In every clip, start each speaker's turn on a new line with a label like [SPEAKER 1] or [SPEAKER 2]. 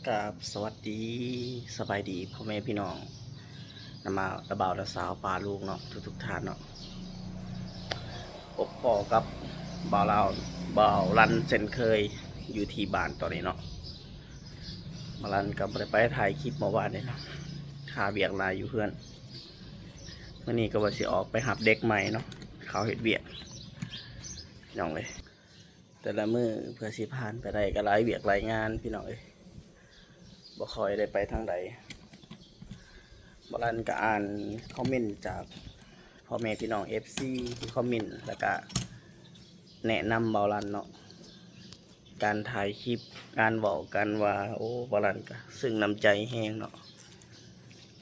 [SPEAKER 1] กับสวัสดีสบายดีพ่อแม่พี่น้องนำมาตะบ่าวตะสาวปลาลูกเนาะทุกท่านเนาะพบพ่อกับบ่าวเราบ่าวรันเช่นเคยอยู่ที่บ้านตอนนี้เนาะมารันกับไปถ่ายคลิปเมื่อวานเนี่ยเนาะหาเบียกลายอยู่เพื่อนวันนี้ก็ว่าสิออกไปหับเด็กใหม่เนาะเขาเห็ดเบียกน้องเลยแต่ละมือเพื่อสิผ่านไปได้ก็หลายเบียกหลายงานพี่น้องเลยบ่ค่อยได้ไปทางใดบรันก็อ่านคอมเมนต์จากพ่อแม่พี่น้อง FC ที่คอมเมนต์แล้วก็แนะนำบรันเนาะการถ่ายคลิปการบอกกันว่าโอ้บรันก็ซึ่งน้ำใจแห้งเนาะ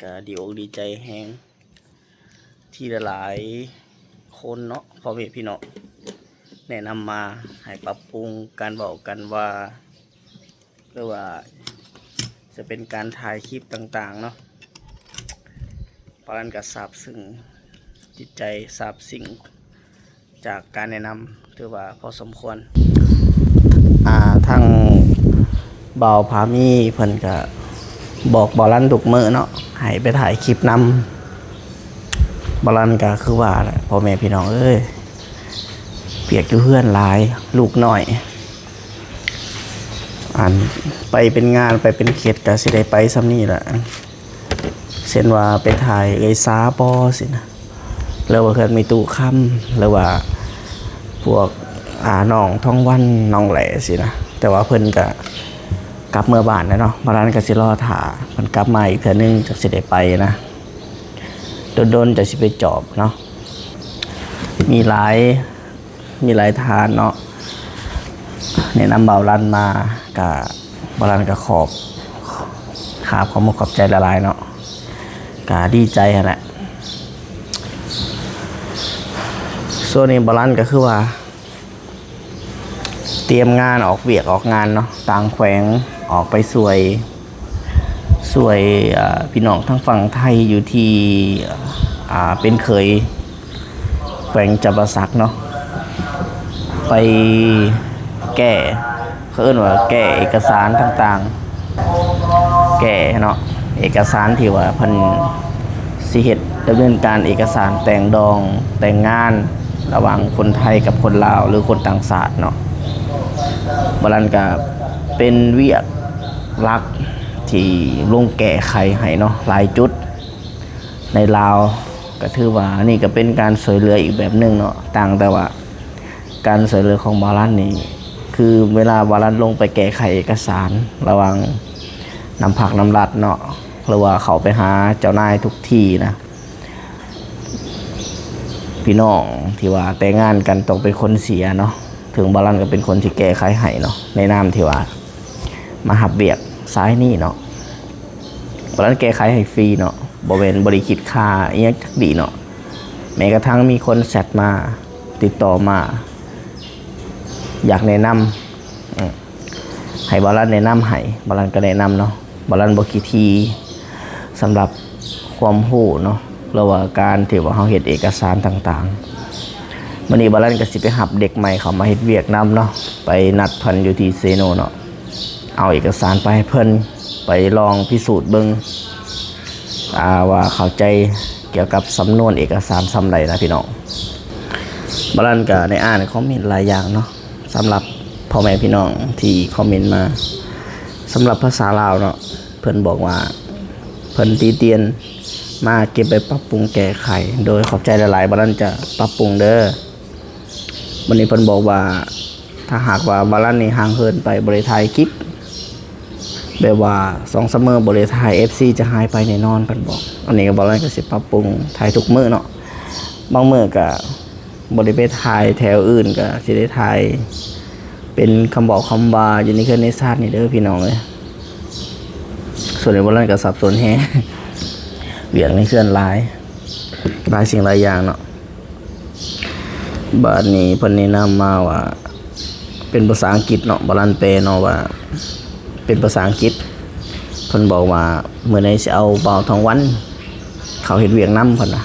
[SPEAKER 1] ก็ดีอกดีใจแห้งที่หลายคนเนาะพ่อแม่พี่น้องแนะนำมาให้ปรับปรุงการบอกกันว่าหรือว่าจะเป็นการถ่ายคลิปต่างๆเนาะปรันกับซาบซึ่งจิตใจซาบสิ่งจากการแนะนำถือว่าพอสมควรทางเบาพามีเพิ่นก็บอกบอลันทุกมื้อเนาะให้ไปถ่ายคลิปนำบอลันก็คือว่าแหละพ่อแม่พี่น้องเอ้ยเปียกอยู่เพื่อนหลายลูกน้อยไปเป็นงานไปเป็นเขตก็สิได้ไปซ้ำนี่แหละเช่นว่าไปถ่ายซาปอสินะแล้วว่าเพิ่นมีตู้ค่ำหรือว่าพวกน้องท้องวันน้องแหล่สินะแต่ว่าเพิ่นก็กลับเมื่อบ้านแล้วเนาะมาร้านก็สิรอถ่าเพิ่นกลับมาอีกเทื่อนึงจักสิได้ไปนะโดนๆจะสิไปจอบเนาะมีหลายทานเนาะแนะนำเบารันมากับบารันกับขอบความขอบใจละลายเนาะกะดีใจแหละส่วนนี้บารันก็คือว่าเตรียมงานออกเวียกออกงานเนาะต่างแขวงออกไปสวยพี่น้องทั้งฝั่งไทยอยู่ที่เป็นเคยแขวงจำปาสักเนาะไปแก้เขาเรียกว่าแก้เอกสารต่างๆแก้เนาะเอกสารที่ว่าเพิ่นสิเฮ็ดดำเนินการเอกสารแต่งดองแต่งงานระหว่างคนไทยกับคนลาวหรือคนต่างชาติเนาะบรันก็เป็นเวียกหลักที่ลงแก้ไขให้เนาะหลายจุดในลาวก็ถือว่านี่ก็เป็นการช่วยเหลืออีกแบบนึงเนาะต่างแต่ว่าการช่วยเหลือของบรันนี่คือเวลาบรันลงไปแก้ไขเอกสารระหว่างนำผักนำรัดเนาะหรือว่าเขาไปหาเจ้านายทุกที่นะพี่น้องที่ว่าแต่งงานกันต้องเป็นคนเสียเนาะถึงบรันก็เป็นคนที่แก้ไขให้เนาะในนามที่ว่ามาหับเบียกซ้ายนี่เนาะบรันแก้ไขให้ฟรีเนาะบ่เป็นบริคิดค่าอีหยังจักดีเนาะแม้กระทั่งมีคนแชทมาติดต่อมาอยากแนะนำให้บาลันแนะนำให้บาลันก็แนะนำเนาะบาลันบอกกี่ทีสำหรับความรู้เนาะระหว่างการที่ว่าเขาเฮ็ดเอกสารต่างๆวันนี้บาลันก็สิไปหับเด็กใหม่เขามาเฮ็ดเวียกนำเนาะไปนัดเพิ่นอยู่ที่เซโนเนาะเอาเอกสารไปให้เพิ่นไปลองพิสูจน์เบิ่งว่าเข้าใจเกี่ยวกับสำนวนเอกสารซำใดนะพี่น้องบาลันก็ได้อ่านคอมเมนต์หลายอย่างเนาะสำหรับพ่อแม่พี่น้องที่คอมเมนต์มาสำหรับภาษาลาวเนาะเพิ่นบอกว่าเพิ่นตีเตียนมาเก็บไปปรับปรุงแก้ไขโดยขอบใจหลายๆบาลันจะปรับปรุงเด้อวันนี้เพิ่นบอกว่าถ้าหากว่าบาลันนี่ห่างเหินไปบริถ่ายคลิปแบบว่า2-3 มื้อบริถ่าย FC จะหายไปแน่นอนเพิ่นบอกอันนี้ก็บาลันก็สิปรับปรุงถ่ายทุกมื้อเนาะบางมื้อก็บริไปถ่ายแถวอื่นก็สิได้ถ่ายเป็นคำบอกคำว่าอยู่ในเครื่องในชาตินี่เด้อพี่น้องเลยส่วนในบริเวณก็สับสนแฮะเวียงในเครื่องหลายสิ่งหลายอย่างเนาะบาดนี้เพิ่นแนะนำมาว่าเป็นภาษาอังกฤษเนาะบาลันเปเนาะว่าเป็นภาษาอังกฤษเพิ่นบอกว่าเมื่อไหร่สิเอาเบาทองวันเขาเฮ็ดเวียงนำเพิ่นน่ะ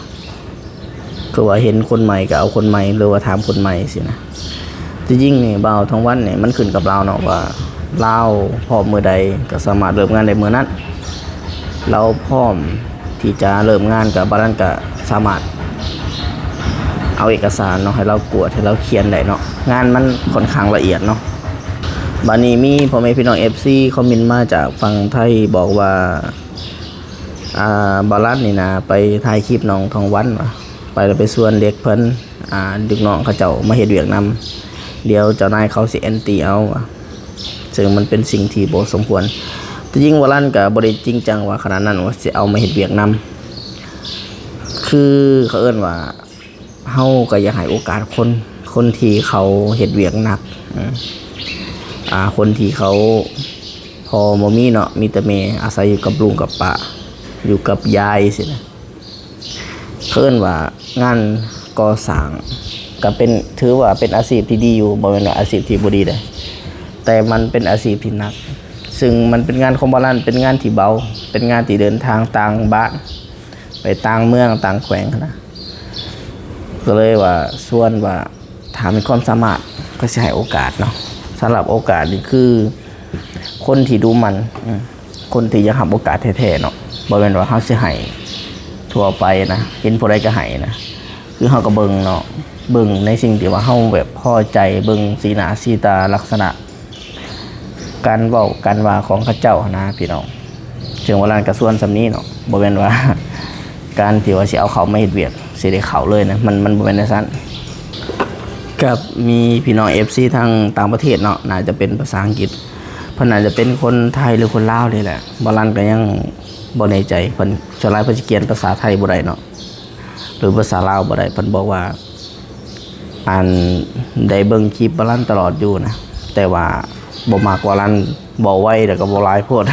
[SPEAKER 1] คือว่าเห็นคนใหม่ก็เอาคนใหม่หรือว่าถามคนใหม่สินะจริงๆนี่เบาทองวันนี่มันขึ้นกับเราเนาะว่า ลาวพร้อมมื้อใดก็สามารถเริ่มงานได้มื้อนั้นเราพร้อมที่จะเริ่มงานกับบาลันก็สามารถเอาเอกสารเนาะให้เรากวดให้เราเขียนได้เนาะงานมันค่อนข้างละเอียดเนาะบัดนี้มีพ่อแม่พี่น้อง FC คอมเมนต์มาจากฝั่งไทยบอกว่าบาลันนี่นะไปถ่ายคลิปน้องทองวันว่ะไปแล้วไปส่วนเด็กเพิ่นดึกน้องเขาเจ้ามาเฮ็ดเวียกนำเดี๋ยวเจ้านายเขาสิแอนตี้เอาว่ะซึ่งมันเป็นสิ่งที่บ่สมควรแต่ยิ่งบาลันก็บ่ได้จริงจังว่าขนาดนั้นว่าสิเอามาเฮ็ดเวียกนำคือเขาเอิ้นว่าเฮาก็อยากให้โอกาสคนที่เขาเฮ็ดเวียกหนักคนที่เขาพอบ่มีเนาะมีแต่แม่อาศัยอยู่กับลุงกับป้าอยู่กับยายสินะเพิ่นว่างานก่อสร้างก็เป็นถือว่าเป็นอาชีพที่ดีอยู่บ่แม่นว่าอาชีพที่บ่ดีเด้แต่มันเป็นอาชีพที่หนักซึ่งมันเป็นงานของบาลันเป็นงานที่เบาเป็นงานที่เดินทางต่างบ้านไปต่างเมืองต่างแขวงนะก็เลยว่าส่วนว่าถามมีความสามารถก็สิให้โอกาสเนาะสำหรับโอกาสนี่คือคนที่ดูมันคนที่อยากหาโอกาสแท้ๆเนาะบ่แม่นว่าเฮาสิให้ทั่วไปนะเห็นผู้ใดก็ให้นะคือเฮาก็เบิ่งเนาะเบิ่งในสิ่งที่ว่าเฮาแบบพอใจเบิ่งสีหน้าสีตาลักษณะการเว้าการว่าของเขาเจ้านะพี่น้องจึงว่าร้านกระส่วนสำนี้เนาะบ่แม่นว่าการที่ว่าสิเอาเขามาเฮ็ดเวียกสิได้เข้าเลยนะมันบ่แม่นจังซั่นกับมีพี่น้อง FC ทางต่างประเทศเนาะน่าจะเป็นภาษาอังกฤษเพิ่นน่าจะเป็นคนไทยหรือคนลาวนี่แหละบ่รันก็ยังบ่แน่ใจเพิ่นส่วนหลายเพิ่นสิเขียนภาษาไทยบ่ได้เนาะหรือภาษาลาวบ่ได้เพิ่นบอกว่าได้เบิ่งคลิปบ่รันตลอดอยู่นะแต่ว่าบ่มักว่ารันบ่ไวแล้วก็บ่หลายโพด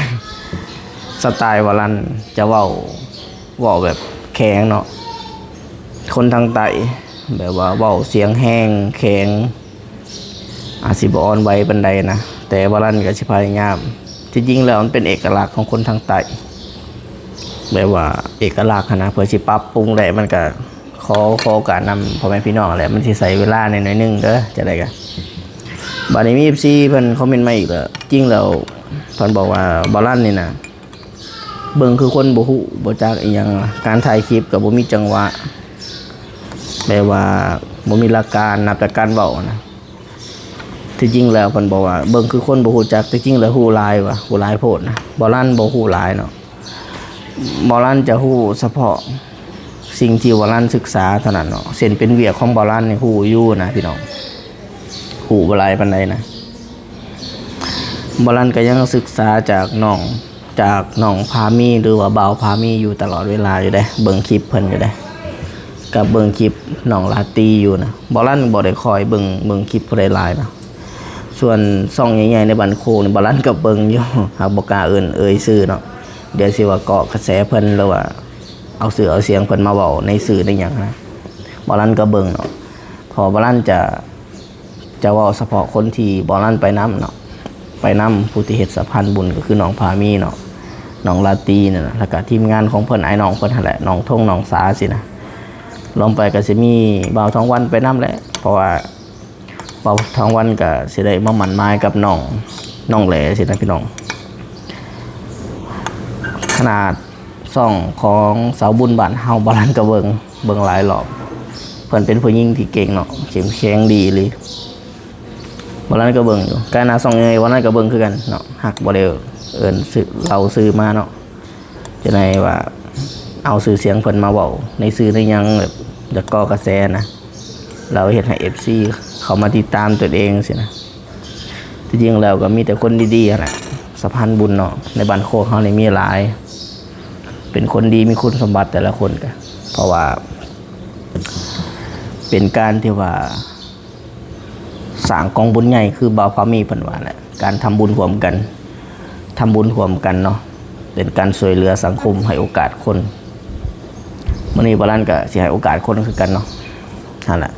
[SPEAKER 1] สไตล์ว่ารันจะเว้าแบบแข็งเนาะคนทางใต้แบบว่าเว้าเสียงแห้งแข็งอาจสิบ่อ่อนไหวปานใดนะแต่ว่ารันก็สิพยายามที่จริงแล้วมันเป็นเอกลักษณ์ของคนทางใต้แบบว่าเอกลักษณ์นะเพื่อสิปรับปรุงได้มันก็ขอการนำพ่อแม่พี่น้องแหละมันสิใช้เวลาหน่อยนึงเด้อจะได้กันบัดนี้มี FC เพิ่นคอมเมนต์มาอีกแล้วจริงแล้วเพิ่นบอกว่าบ่รันนี่นะเบิ่งคือคนบ่ฮู้บ่จักอีหยังการถ่ายคลิปก็บ่มีจังหวะแบบว่าบ่มีหลักการนับแต่การเว้านะที่จริงแล้วเพิ่นบอกว่าเบิ่งคือคนบ่ฮู้จักที่จริงแล้วฮู้หลายว่ะฮู้หลายโพดนะบ่รันบ่ฮู้หลายเนาะบ่รันจะฮู้เฉพาะสิ่งที่บ่รันศึกษาเท่านั้นเนาะเส้นเป็นเวียกของบ่รันนี่ฮู้อยู่นะพี่น้องฮู้บ่หลายปานใดนะบ่รันก็ยังศึกษาจากน้องพามีหรือว่าบ่าวพามีอยู่ตลอดเวลาอยู่เด้เบิ่งคลิปเพิ่นอยู่เด้กับเบิ่งคลิปน้องลาตีอยู่นะบ่รันบ่ได้คอยเบิ่งคลิปผู้ใดหลายนะส่วนซ่องใหญ่ๆในบ้านโคกนี่บ่รันก็เบิ่งอยู่หากบ่กล้าเอ่ยชื่อเนาะเดี๋ยวสิว่าเกาะกระแสเพิ่นหรือว่าเอาชื่อเอาเสียงเพิ่นมาเว้าในสื่อได้หยังนะบ่รันก็เบิ่งเนาะพอบ่รันจะเว้าเฉพาะคนที่บ่รันไปนำเนาะไปนำผู้ที่เฮ็ดสะพานบุญก็คือน้องพามีเนาะน้องลาตีนั่นน่ะแล้วก็ทีมงานของเพิ่นไอ้น้องเพิ่นนั่นแหละน้องทงน้องสาสินะลงไปก็สิมีบ่าวทองวันไปนำแหละเพราะว่าบ่าวทองวันก็สิได้มาหมั่นหมายกับน้องแหล่สินะพี่น้องขนาดซ่องของสาวบุญบ้านเฮาบ่รันก็เบิ่งหลายรอบเพิ่นเป็นผู้หญิงที่เก่งเนาะเข้มแข็งดีเลยบ่รันก็เบิ่งอยู่การหน้าซ่องใหญ่บ่รันก็เบิ่งคือกันเนาะฮักบ่ได้เอิ้นซื้อมาเนาะจะได้ว่าเอาชื่อเสียงเพิ่นมาเว้าในสื่อในหยังแบบจะก่อกระแสนะเราเฮ็ดให้ FC เขามาติดตามตัวเองสินะที่จริงแล้วก็มีแต่คนดีๆแหละสะพานบุญเนาะในบ้านโคกเฮานี่มีหลายเป็นคนดีมีคุณสมบัติแต่ละคนก็เพราะว่าเป็นการที่ว่าสร้างกองบุญใหญ่คือบ่าวพามีเพิ่นว่าแหละการทำบุญร่วมกันเนาะเป็นการช่วยเหลือสังคมให้โอกาสคนมื้อนี้บ่รันก็สิให้โอกาสคนคือกันเนาะนั่นแหละ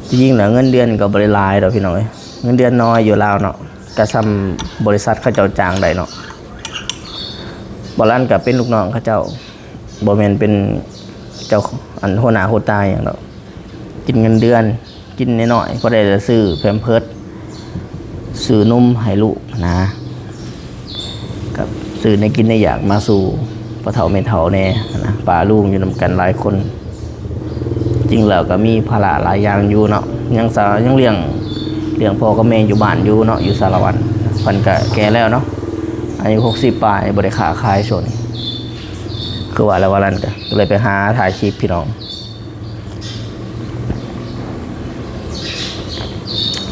[SPEAKER 1] จริงๆแล้วเงินเดือนก็บ่ได้หลายดอกพี่น้องเอ้ยเงินเดือนน้อยอยู่ลาวเนาะก็ซ้ำบริษัทเขาเจ้าจ้างได้เนาะบ่รันก็เป็นลูกน้องเขาเจ้าบ่แม่นเป็นเจ้าหัวหน้าหัวตาหยังดอกกินเงินเดือนกินน้อยๆก็ได้จะซื้อแพมเพิร์ส ซื้อนมให้ลูกนะกับซื้อในกินในอยากมาสู่พ่อเฒ่าแม่เฒ่าแน่นะป้าลุงอยู่นำกันหลายคนจริงแล้วก็มีภาระหลายอย่างอยู่เนาะยังเลี้ยงพ่อกับแม่อยู่บ้านอยู่เนาะอยู่สารวัตรเพิ่นก็แก่แล้วเนาะอายุ60ปลายบ่ได้ค้าขายช่วงนี้คือว่าแล้วว่านั้นก็เลยไปหาถ่ายคลิปพี่น้อง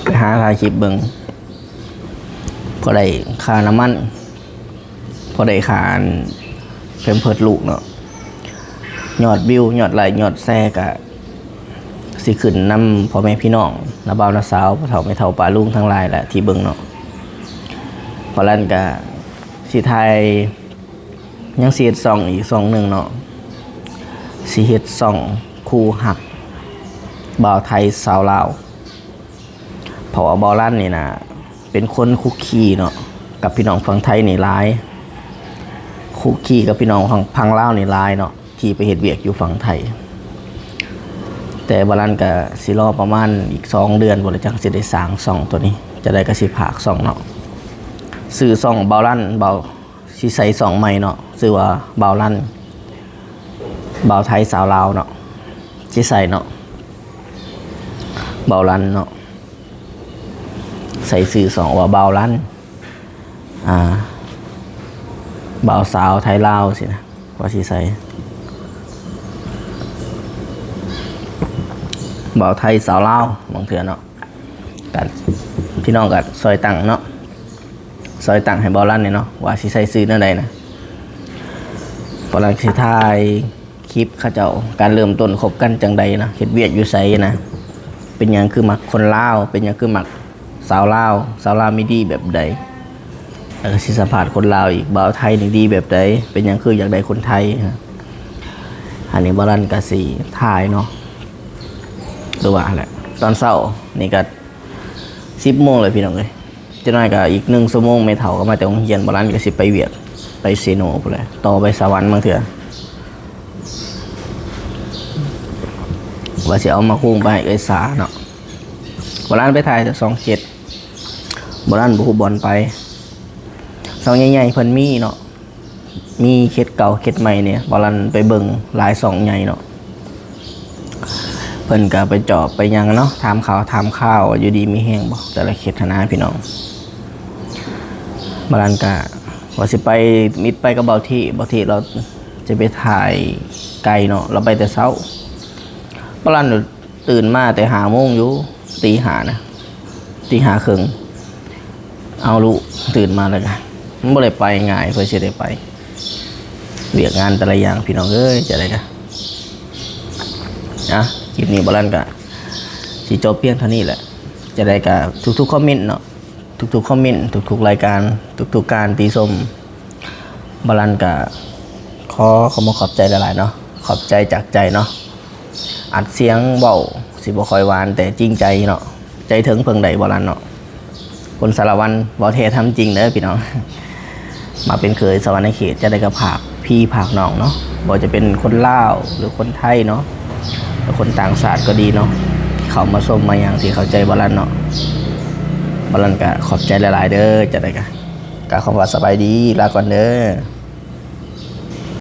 [SPEAKER 1] ไปหาถ่ายคลิปเบิ่งพอได้ค่าน้ำมันพอได้ค่าเพิ่มเพิดลูกเนาะยอดวิวยอดไลค์ยอดแชร์ก็สิขึ้นนำพ่อแม่พี่น้องน้าบ่าวน้าสาวพ่อเฒ่าแม่เฒ่าป้าลุงทั้งหลายแหละที่เบิ่งเนาะเพราะนั้นก็สิถ่ายยังสิเฮ็ดซ่องอีกซ่องหนึงเนาะสิเฮ็ดซ่องคู่หักบ่าวไทยสาวลาวเพราะว่าบ่าวลั่นนี่นะเป็นคนคุกคีเนาะกับพี่น้องฝั่งไทยนี่หลายคุกคีกับพี่น้องฝั่งลาวนี่หลายเนาะที่ไปเฮ็ดเวียกอยู่ฝั่งไทยแต่บ่าวลั่นก็สิรอประมาณอีก2 เดือนบ่ได้จังสิได้สร้างซ่องตัวนี้จะได้ก็สิพากซ่องเนาะชื่อซ่องบ่าวลั่นบ่าวสิใส่ซ่องใหม่เนาะชื่อว่าบ่าวลั่นบ่าวไทยสาวลาวเนาะสิใส่เนาะบ่าวลั่นเนาะใส่สื่อสองว่าบ่าวลั่นบ่าวสาวไทยลาวสินะว่าสิใส่บ่าวไทยสาวลาวบางเถื่อเนาะกันพี่น้องกันซอยตังเนาะซอยตังให้บ่าวลั่นเนี่ยเนาะว่าสิใส่สื่อนั่นใดนะพอหลังสิถ่ายคลิปเขาเจ้าการเริ่มต้นคบกันจังใดนะเฮ็ดเวียกอยู่ไสนะเป็นหยังคือมักคนลาวเป็นหยังคือมักสาวลาวไม่ดีแบบใดสิสัมภาษณ์คนลาวอีกบ่าวไทยนี่ดีแบบใดเป็นหยังคืออยากได้คนไทยอันนี้บ่าวลั่นก็สิถ่ายเนาะหรือว่าแหละตอนเช้านี่ก็10 โมงเลยพี่น้องเอ้ยจังน้อยก็อีก1 ชั่วโมงแม่เฒ่าก็มาแต่โรงเรียนบ่าวลั่นก็สิไปเวียกไปเซโนพุ่นแหละต่อไปสวรรค์บางเทื่อว่าสิเอามาคุ้งไปให้เอ้ยสาเนาะบ่าวลั่นไปถ่ายแต่27บ่าวลั่นบ่ฮู้บอลไปซ่องใหญ่ๆเพิ่นมีเนาะมีเขตเก่าเขตใหม่เนี่ยบ่าวลั่นไปเบิ่งหลายซ่องใหญ่เนาะเพิ่นก็ไปจอบไปหยังเนาะถามข่าวอยู่ดีมีแฮงบ่แต่ละเขตธนาพี่น้องบ่าวลั่นก็ว่าสิไปมิดไปกับบ่าวที่เราจะไปถ่ายไกลเนาะเราไปแต่เช้าบ่าวลั่นตื่นมาแต่5 โมงอยู่ตี 5นะตี 5 ครึ่งเอาลูกตื่นมาแล้วกันมันบ่ได้ไปง่ายเพื่อสิได้ไปเวียกงานแต่ละอย่างพี่น้องเอ้ยจะได้กันคลิปนี้บ่าวลั่นก็สิจบเพียงเท่านี้แหละจะได้กับทุกๆคอมเมนต์เนาะทุกๆคอมเมนต์ทุกๆรายการทุกๆการตีชมบ่าวลั่นก็ขอบใจหลายๆเนาะขอบใจจากใจเนาะอัดเสียงเว้าสิบ่ค่อยหวานแต่จริงใจเนาะใจถึงเพิ่งใดบ่าวลั่นเนาะคนสารวันบ่เททำจริงเด้อพี่น้องมาเป็นเคยสวรรค์ในเขตจะได้กับผากพี่ผากน้องเนาะบ่จะเป็นคนลาวหรือคนไทยเนาะหรือคนต่างชาติก็ดีเนาะเขามาชมมาอย่างที่เข้าใจบ่าวลั่นเนาะบ่าวลั่นก็ขอบใจหลายๆเด้อจะได้กับขอว่าสบายดีลาก่อนเด้อ